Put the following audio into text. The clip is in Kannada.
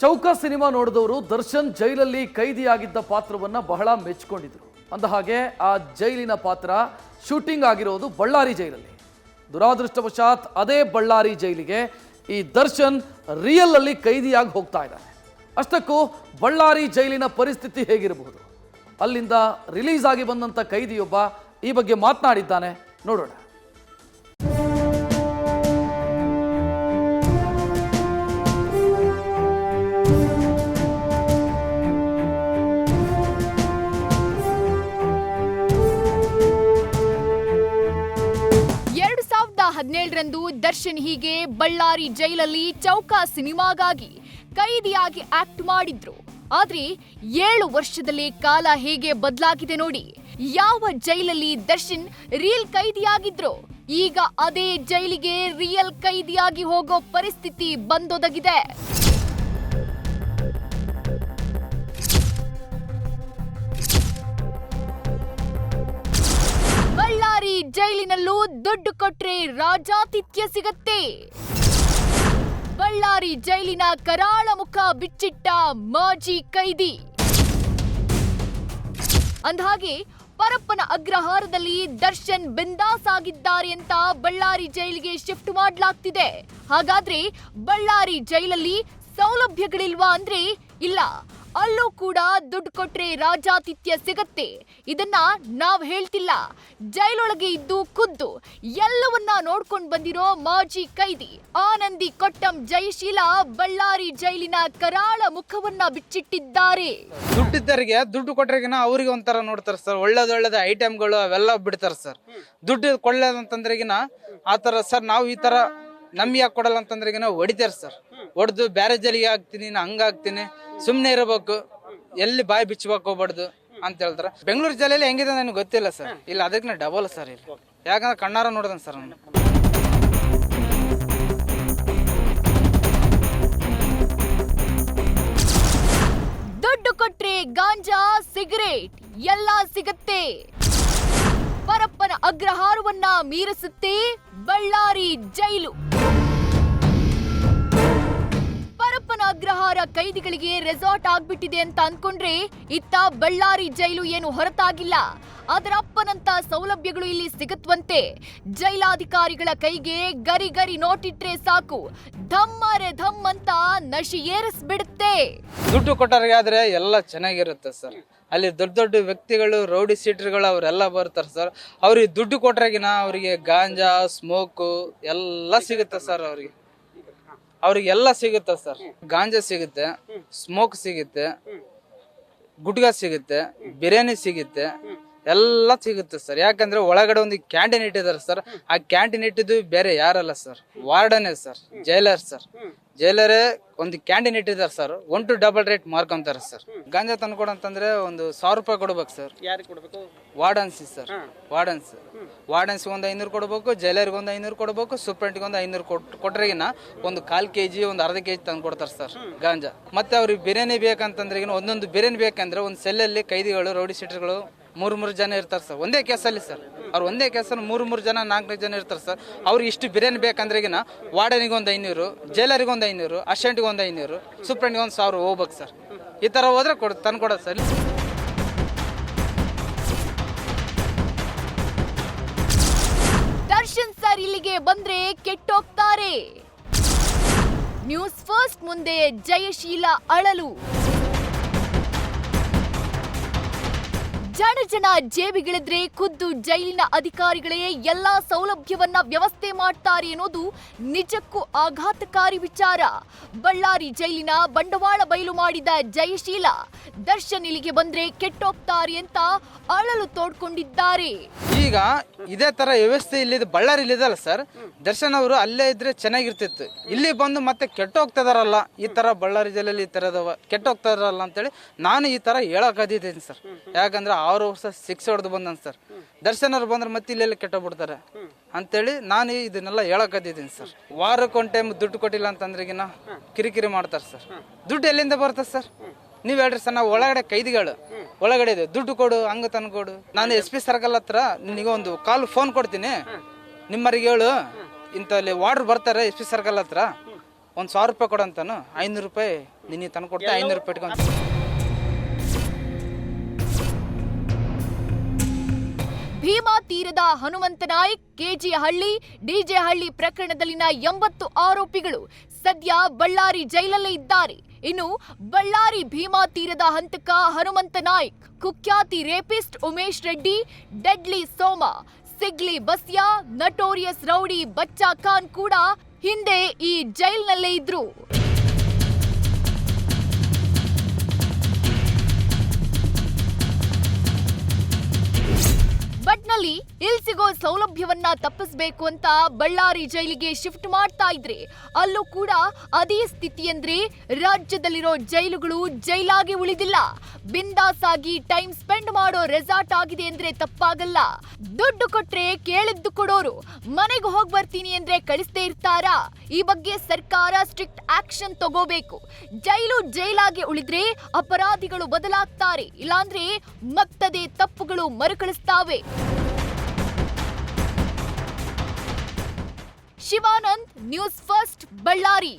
ಚೌಕ ಸಿನಿಮಾ ನೋಡಿದವರು ದರ್ಶನ್ ಜೈಲಲ್ಲಿ ಕೈದಿಯಾಗಿದ್ದ ಪಾತ್ರವನ್ನ ಬಹಳ ಮೆಚ್ಚಿಕೊಂಡಿದ್ರು. ಅಂದ ಹಾಗೆ ಆ ಜೈಲಿನ ಪಾತ್ರ ಶೂಟಿಂಗ್ ಆಗಿರೋದು ಬಳ್ಳಾರಿ ಜೈಲಲ್ಲಿ. ದುರಾದೃಷ್ಟವಶಾತ್ ಅದೇ ಬಳ್ಳಾರಿ ಜೈಲಿಗೆ ಈ ದರ್ಶನ್ ರಿಯಲ್ ಅಲ್ಲಿ ಕೈದಿಯಾಗಿ ಹೋಗ್ತಾ ಇದ್ದಾನೆ. ಅಷ್ಟಕ್ಕೂ ಬಳ್ಳಾರಿ ಜೈಲಿನ ಪರಿಸ್ಥಿತಿ ಹೇಗಿರಬಹುದು? ಅಲ್ಲಿಂದ ರಿಲೀಸ್ ಆಗಿ ಬಂದಂಥ ಕೈದಿಯೊಬ್ಬ ಈ ಬಗ್ಗೆ ಮಾತನಾಡಿದ್ದಾನೆ, ನೋಡೋಣ. ರಂದು ದರ್ಶನ್ ಹೀಗೆ ಬಳ್ಳಾರಿ ಜೈಲಲ್ಲಿ ಚೌಕ ಸಿನಿಮಾಗಾಗಿ ಕೈದಿಯಾಗಿ ಆಕ್ಟ್ ಮಾಡಿದ್ರು. ಆದ್ರೆ 7 ವರ್ಷದಲ್ಲಿ ಕಾಲ ಹೇಗೆ ಬದಲಾಗಿದೆ ನೋಡಿ. ಯಾವ ಜೈಲಲ್ಲಿ ದರ್ಶನ್ ರಿಯಲ್ ಕೈದಿಯಾಗಿದ್ರು, ಈಗ ಅದೇ ಜೈಲಿಗೆ ರಿಯಲ್ ಕೈದಿಯಾಗಿ ಹೋಗೋ ಪರಿಸ್ಥಿತಿ ಬಂದೊದಗಿದೆ. ಬಳ್ಳಾರಿ ಜೈಲಿನಲ್ಲೂ ದುಡ್ಡು ಕೊಟ್ರೆ ರಾಜಾತಿಥ್ಯ ಸಿಗತ್ತೆ. ಬಳ್ಳಾರಿ ಜೈಲಿನ ಕರಾಳ ಮುಖ ಬಿಚ್ಚಿಟ್ಟ ಮಾಜಿ ಕೈದಿ. ಅಂದಹಾಗೆ ಪರಪ್ಪನ ಅಗ್ರಹಾರದಲ್ಲಿ ದರ್ಶನ್ ಬಿಂದಾಸ್ ಆಗಿದ್ದಾರೆ ಅಂತ ಬಳ್ಳಾರಿ ಜೈಲಿಗೆ ಶಿಫ್ಟ್ ಮಾಡಲಾಗ್ತಿದೆ. ಹಾಗಾದ್ರೆ ಬಳ್ಳಾರಿ ಜೈಲಲ್ಲಿ ಸೌಲಭ್ಯಗಳಿಲ್ವಾ ಅಂದ್ರೆ ಇಲ್ಲ, ಅಲ್ಲೂ ಕೂಡ ದುಡ್ಡು ಕೊಟ್ರೆ ರಾಜಾತಿಥ್ಯ ಸಿಗತ್ತೆ. ಇದನ್ನ ನಾವ್ ಹೇಳ್ತಿಲ್ಲ, ಜೈಲೊಳಗೆ ಇದ್ದು ಖುದ್ದು ಎಲ್ಲವನ್ನ ನೋಡ್ಕೊಂಡು ಬಂದಿರೋ ಮಾಜಿ ಕೈದಿ ಆನಂದಿ ಕೊಟ್ಟಂ ಜಯಶೀಲ ಬಳ್ಳಾರಿ ಜೈಲಿನ ಕರಾಳ ಮುಖವನ್ನ ಬಿಚ್ಚಿಟ್ಟಿದ್ದಾರೆ. ದುಡ್ಡಿದ್ದರಿಗೆ ದುಡ್ಡು ಕೊಟ್ರಿಗಿನ ಅವ್ರಿಗೆ ಒಂಥರ ನೋಡ್ತಾರೆ ಸರ್. ಒಳ್ಳೇದೊಳ್ಳೇದ ಐಟಮ್ಗಳು ಅವೆಲ್ಲ ಬಿಡ್ತಾರೆ ಸರ್. ದುಡ್ಡು ಕೊಡ್ಲೇದಂತಂದ್ರೆಗಿನ ಆತರ ಸರ್ ನಾವು ಈ ತರ ನಮ್ಗೆ ಯಾಕೆ ಕೊಡಲ್ಲ ಅಂತಂದ್ರೆಗಿನ ಹೊಡಿತಾರೆ ಸರ್. ಹೊಡೆದು ಬ್ಯಾರೆ ಜೈಲಿಗೆ ಹಾಕ್ತೀನಿ, ಹಂಗಾಗ್ತೀನಿ, ಸುಮ್ನೆ ಇರಬೇಕು, ಎಲ್ಲಿ ಬಾಯಿ ಬಿಚ್ಚಬೇಕು ಹೋಗ್ಬಾರ್ದು ಅಂತ ಹೇಳ್ತಾರೆ. ಬೆಂಗಳೂರು ಜೈಲಲ್ಲಿ ಹೆಂಗಿದೆ ನನಗೆ ಗೊತ್ತಿಲ್ಲ ಸರ್. ಇಲ್ಲ ಅದಕ್ಕೆ ಡಬಲ್ ಸರ್. ಇಲ್ಲಿ ಯಾಕಂದ್ರೆ ಕಣ್ಣಾರ ನೋಡಿದನ್ ಸರ್ ನಾನು. ದುಡ್ಡು ಕೊಟ್ರೆ ಗಾಂಜಾ, ಸಿಗರೇಟ್ ಎಲ್ಲ ಸಿಗತ್ತೆ. ಪರಪ್ಪನ ಅಗ್ರಹಾರವನ್ನ ಮೀರಿಸುತ್ತೆ ಬಳ್ಳಾರಿ ಜೈಲು. ಪರಪ್ಪನ ಅಗ್ರಹಾರ ಕೈದಿಗಳಿಗೆ ರೆಸಾರ್ಟ್ ಆಗ್ಬಿಟ್ಟಿದೆ ಅಂತ ಅನ್ಕೊಂಡ್ರೆ ಇತ್ತ ಬಳ್ಳಾರಿ ಜೈಲು ಏನು ಹೊರತಾಗಿಲ್ಲ. ಅದರ ಅಪ್ಪನಂತ ಸೌಲಭ್ಯಗಳು ಇಲ್ಲಿ ಸಿಗತ್ವಂತೆ. ಜೈಲಾಧಿಕಾರಿಗಳ ಕೈಗೆ ಗರಿ ಗರಿ ನೋಟಿಟ್ರೆ ಸಾಕು, ಧಮ್ಮರೆ ಧಮ್ ಅಂತ ನಶಿ ಏರಿಸ್ಬಿಡುತ್ತೆ. ದುಡ್ಡು ಕೊಟ್ಟವ್ರಿಗಾದ್ರೆ ಎಲ್ಲ ಚೆನ್ನಾಗಿರುತ್ತೆ ಸರ್. ಅಲ್ಲಿ ದೊಡ್ಡ ದೊಡ್ಡ ವ್ಯಕ್ತಿಗಳು, ರೌಡಿ ಸೀಟರ್ಗಳು ಅವರೆಲ್ಲ ಬರ್ತಾರೆ ಸರ್. ಅವ್ರಿಗೆ ದುಡ್ಡು ಕೊಟ್ರಾಗಿನ ಅವರಿಗೆ ಗಾಂಜಾ, ಸ್ಮೋಕು ಎಲ್ಲ ಸಿಗುತ್ತೆ ಸರ್. ಅವ್ರಿಗೆಲ್ಲ ಸಿಗುತ್ತೆ ಸರ್. ಗಾಂಜಾ ಸಿಗುತ್ತೆ, ಸ್ಮೋಕ್ ಸಿಗುತ್ತೆ, ಗುಟ್ಕಾ ಸಿಗುತ್ತೆ, ಬಿರಿಯಾನಿ ಸಿಗುತ್ತೆ, ಎಲ್ಲ ಸಿಗುತ್ತೆ ಸರ್. ಯಾಕಂದ್ರೆ ಒಳಗಡೆ ಒಂದು ಕ್ಯಾಂಟೀನ್ ಇಟ್ಟಿದ್ದಾರೆ ಸರ್. ಆ ಕ್ಯಾಂಟೀನ್ ಇಟ್ಟಿದ್ದು ಬೇರೆ ಯಾರಲ್ಲ ಸರ್, ವಾರ್ಡನೇ ಸರ್, ಜೈಲರ್ ಸರ್. ಜೈಲರೇ ಒಂದು ಕ್ಯಾಂಟೀನ್ ಇಟ್ಟಿದ್ದಾರೆ ಸರ್. 1 to 2 ರೇಟ್ ಮಾರ್ಕೊಂತಾರೆ ಸರ್. ಗಾಂಜಾ ತಂದ್ಕೊಡು ಅಂತಂದ್ರೆ ಒಂದು 1000 ರೂಪಾಯಿ ಕೊಡ್ಬೇಕು ಸರ್. ಯಾರಿಗೆ ಕೊಡ್ಬೇಕು? Wardens sir. ವಾರ್ಡನ್ಸ್ ಒಂದು 500 ಕೊಡ್ಬೇಕು, ಜೈಲರ್ಗೆ ಒಂದು 500 ಕೊಡ್ಬೇಕು, ಸೂಪ್ರೆಂಟ್ಗೆ ಒಂದು 500 ಕೊಟ್ರೆಗಿನ ಒಂದು 1/4 kg, ಒಂದು ಅರ್ಧ kg ತಂದು ಕೊಡ್ತಾರೆ ಸರ್ ಗಾಂಜಾ. ಮತ್ತೆ ಅವ್ರಿಗೆ ಬಿರಿಯಾನಿ ಬೇಕಂತಂದ್ರೆ ಒಂದೊಂದು ಬಿರಿಯಾನಿ ಬೇಕಂದ್ರೆ ಒಂದು ಸೆಲ್ಲಲ್ಲಿ ಕೈದಿಗಳು, ರೌಡಿ ಸೀಟರ್ಗಳು 3 ಜನ ಇರ್ತಾರೆ ಸರ್. ಒಂದೇ ಕೇಸಲ್ಲಿ ಸರ್. ಅವ್ರು ಒಂದೇ ಕೇಸಲ್ಲಿ 3 ಜನ, 4 ಜನ ಇರ್ತಾರೆ ಸರ್. ಅವ್ರಿಗೆ ಇಷ್ಟು ಬಿರಿಯಾನಿ ಬೇಕಂದ್ರೆಗಿನ ವಾರ್ಡನಿಗೆ ಒಂದು 500, ಜೈಲರಿಗೆ ಒಂದು 500, ಅಸಿಸ್ಟೆಂಟ್ಗೆ ಒಂದು 500, ಸೂಪ್ರೆಂಟ್ಗೆ ಒಂದು 1000 ಹೋಗ್ಬೇಕು ಸರ್. ಈ ತರ ಹೋದ್ರೆ ತಂದು ಕೊಡೋದು ಸರ್. ದರ್ಶನ್ ಸರ್ ಇಲ್ಲಿಗೆ ಬಂದ್ರೆ ಕೆಟ್ಟೋಗ್ತಾರೆ. ನ್ಯೂಸ್ ಫಸ್ಟ್ ಮುಂದೆ ಜಯಶೀಲ ಅಳಲು. ಜನ ಜೇಬಿಗಿಳಿದ್ರೆ ಖುದ್ದು ಜೈಲಿನ ಅಧಿಕಾರಿಗಳೇ ಎಲ್ಲಾ ಸೌಲಭ್ಯವನ್ನ ವ್ಯವಸ್ಥೆ ಮಾಡ್ತಾರೆ ಅನ್ನೋದು ನಿಜಕ್ಕೂ ಆಘಾತಕಾರಿ ವಿಚಾರ. ಬಳ್ಳಾರಿ ಜೈಲಿನ ಬಂಡವಾಳ ಬಯಲು ಮಾಡಿದ ಜಯಶೀಲ ದರ್ಶನ್ ಇಲ್ಲಿಗೆ ಬಂದ್ರೆ ಕೆಟ್ಟೋಗ್ತಾರೆ ಅಂತ ಅಳಲು ತೋಡ್ಕೊಂಡಿದ್ದಾರೆ. ಈಗ ಇದೇ ತರ ವ್ಯವಸ್ಥೆ ಇಲ್ಲಿ ಬಳ್ಳಾರಿ ಇಲ್ಲಿದಲ್ಲ ಸರ್. ದರ್ಶನ್ ಅವರು ಅಲ್ಲೇ ಇದ್ರೆ ಚೆನ್ನಾಗಿರ್ತಿತ್ತು. ಇಲ್ಲಿ ಬಂದು ಮತ್ತೆ ಕೆಟ್ಟೋಗ್ತದಾರಲ್ಲ, ಈ ತರ ಬಳ್ಳಾರಿ ಜೈಲಲ್ಲಿ ಈ ತರದವ ಕೆಟ್ಟೋಗ್ತಾರಲ್ಲ ಅಂತೇಳಿ ನಾನು ಈ ತರ ಹೇಳಕ್ಕಾದಿದ್ದೀನಿ ಸರ್. ಯಾಕಂದ್ರೆ 6 ವರ್ಷ ಶಿಕ್ಷೆ ಹೊಡೆದು ಬಂದನ್ ಸರ್. ದರ್ಶನ್ ಅವ್ರು ಬಂದ್ರೆ ಮತ್ತೆ ಇಲ್ಲೆಲ್ಲ ಕೆಟ್ಟೋಗ್ಬಿಡ್ತಾರೆ ಅಂತೇಳಿ ನಾನು ಇದನ್ನೆಲ್ಲ ಹೇಳಕ್ಕಾದಿದ್ದೀನಿ ಸರ್. ವಾರಕ್ಕೆ ಒಂದು ಟೈಮ್ ದುಡ್ಡು ಕೊಟ್ಟಿಲ್ಲ ಅಂತಂದ್ರೆಗಿನ ಕಿರಿಕಿರಿ ಮಾಡ್ತಾರೆ ಸರ್. ದುಡ್ಡು ಎಲ್ಲಿಂದ ಬರ್ತದೆ ಸರ್? ನೀವ್ ಹೇಳ್ರಿ ಸರ್. ನಾವು ಒಳಗಡೆ ಕೈದಿಗಳು ಒಳಗಡೆ ಇದೆ, ದುಡ್ಡು ಕೊಡು, ಹಂಗ ತಂದ್ಕೊಡು. ನಾನು SP ಸರ್ಕಲ್ ಹತ್ರ ನಿನಗೆ ಒಂದು ಕಾಲ್ ಫೋನ್ ಕೊಡ್ತೀನಿ, ನಿಮ್ಮರಿಗೆ ಹೇಳು ಇಂಥಲ್ಲಿ ವಾರ್ಡರ್ ಬರ್ತಾರೆ SP ಸರ್ಕಲ್ ಹತ್ರ, 1,000 ರೂಪಾಯಿ ಕೊಡಂತಾನು 500 ರೂಪಾಯಿ ನಿನ್ನ ತಂದು ಕೊಡ್ತಾ 500 ರೂಪಾಯಿ ಇಟ್ಕೊಂಡು. ಭೀಮಾ ತೀರದ ಹನುಮಂತನಾಯ್ಕ್, ಕೆಜಿಹಳ್ಳಿ, ಡಿಜೆಹಳ್ಳಿ ಪ್ರಕರಣದಲ್ಲಿನ 80 ಆರೋಪಿಗಳು ಸದ್ಯ ಬಳ್ಳಾರಿ ಜೈಲಲ್ಲೇ ಇದ್ದಾರೆ. ಇನ್ನು ಬಳ್ಳಾರಿ ಭೀಮಾ ತೀರದ ಹಂತಕ ಹನುಮಂತನಾಯ್ಕ್, ಕುಖ್ಯಾತಿ ರೇಪಿಸ್ಟ್ ಉಮೇಶ್ ರೆಡ್ಡಿ, ಡೆಡ್ಲಿ ಸೋಮ, ಸಿಗ್ಲಿ ಬಸ್ಯಾ, ನಟೋರಿಯಸ್ ರೌಡಿ ಬಚ್ಚಾ ಖಾನ್ ಕೂಡ ಹಿಂದೆ ಈ ಜೈಲ್ನಲ್ಲೇ ಇದ್ರು. ಬಟ್ನಲ್ಲಿ ಇಲ್ಲಿ ಸಿಗೋ ಸೌಲಭ್ಯವನ್ನ ತಪ್ಪಿಸಬೇಕು ಅಂತ ಬಳ್ಳಾರಿ ಜೈಲಿಗೆ ಶಿಫ್ಟ್ ಮಾಡ್ತಾ ಇದ್ರೆ ಅಲ್ಲೂ ಕೂಡ ಅದೇ ಸ್ಥಿತಿ ಅಂದ್ರೆ ರಾಜ್ಯದಲ್ಲಿರೋ ಜೈಲುಗಳು ಜೈಲಾಗಿ ಉಳಿದಿಲ್ಲ. ಬಿಂದಾಸ್ ಆಗಿ ಟೈಮ್ ಸ್ಪೆಂಡ್ ಮಾಡೋ ರೆಸಾರ್ಟ್ ಆಗಿದೆ ಅಂದ್ರೆ ತಪ್ಪಾಗಲ್ಲ. ದುಡ್ಡು ಕೊಟ್ರೆ ಕೇಳಿದ್ದು ಕೊಡೋರು, ಮನೆಗೆ ಹೋಗಿ ಬರ್ತೀನಿ ಅಂದ್ರೆ ಕಳಿಸ್ದೇ ಇರ್ತಾರಾ? ಈ ಬಗ್ಗೆ ಸರ್ಕಾರ ಸ್ಟ್ರಿಕ್ಟ್ ಆಕ್ಷನ್ ತಗೋಬೇಕು. ಜೈಲು ಜೈಲಾಗಿ ಉಳಿದ್ರೆ ಅಪರಾಧಿಗಳು ಬದಲಾಗ್ತಾರೆ, ಇಲ್ಲಾಂದ್ರೆ ಮತ್ತದೇ ತಪ್ಪುಗಳು ಮರುಕಳಿಸ್ತಾವೆ. Shivanand, news first, Ballari.